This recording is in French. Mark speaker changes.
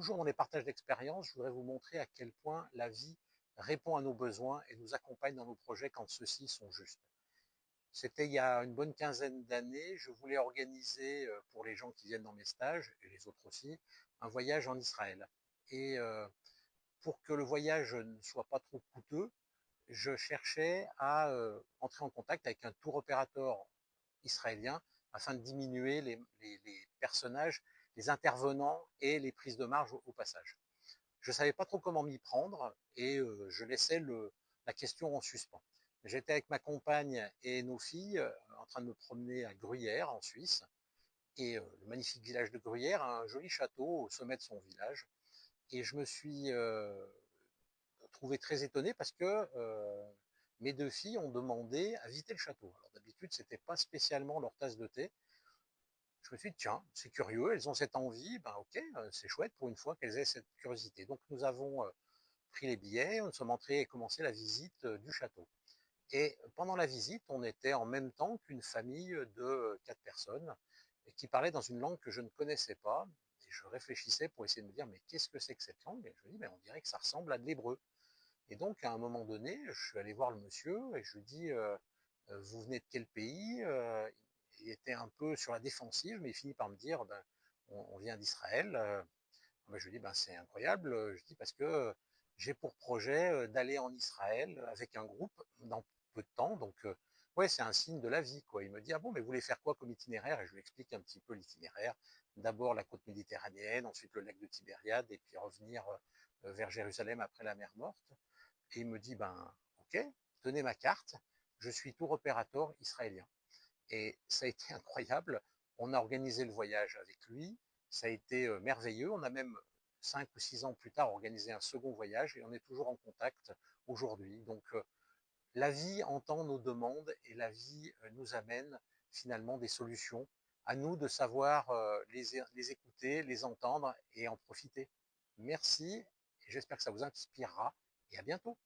Speaker 1: toujours dans les partages d'expériences, je voudrais vous montrer à quel point la vie répond à nos besoins et nous accompagne dans nos projets quand ceux-ci sont justes. C'était il y a une bonne quinzaine d'années, je voulais organiser pour les gens qui viennent dans mes stages, et les autres aussi, un voyage en Israël. Et pour que le voyage ne soit pas trop coûteux, je cherchais à entrer en contact avec un tour opérateur israélien afin de diminuer les personnages, les intervenants et les prises de marge au passage. Je ne savais pas trop comment m'y prendre et je laissais la question en suspens. J'étais avec ma compagne et nos filles en train de me promener à Gruyère en Suisse et le magnifique village de Gruyère a un joli château au sommet de son village et je me suis trouvé très étonné parce que mes deux filles ont demandé à visiter le château. Alors d'habitude, c'était pas spécialement leur tasse de thé. Je me suis dit, tiens, c'est curieux, elles ont cette envie, ben ok, c'est chouette pour une fois qu'elles aient cette curiosité. Donc nous avons pris les billets, nous sommes entrés et commencé la visite du château. Et pendant la visite, on était en même temps qu'une famille de 4 personnes qui parlaient dans une langue que je ne connaissais pas. Et je réfléchissais pour essayer de me dire, mais qu'est-ce que c'est que cette langue? Et je me dis, mais on dirait que ça ressemble à de l'hébreu. Et donc, à un moment donné, je suis allé voir le monsieur et je lui dis, vous venez de quel pays? Il était un peu sur la défensive, mais il finit par me dire, ben, on vient d'Israël. Ben, je lui dis, ben, c'est incroyable. Je dis, parce que j'ai pour projet d'aller en Israël avec un groupe dans peu de temps. Donc, ouais, c'est un signe de la vie, quoi. Il me dit, ah bon, mais vous voulez faire quoi comme itinéraire? Et je lui explique un petit peu l'itinéraire. D'abord la côte méditerranéenne, ensuite le lac de Tibériade, et puis revenir vers Jérusalem après la mer Morte. Et il me dit, ben, ok, tenez ma carte, je suis tour opérateur israélien. Et ça a été incroyable. On a organisé le voyage avec lui. Ça a été merveilleux. On a même 5 ou 6 ans plus tard organisé un second voyage et on est toujours en contact aujourd'hui. Donc la vie entend nos demandes et la vie nous amène finalement des solutions. À nous de savoir les écouter, les entendre et en profiter. Merci et j'espère que ça vous inspirera et à bientôt.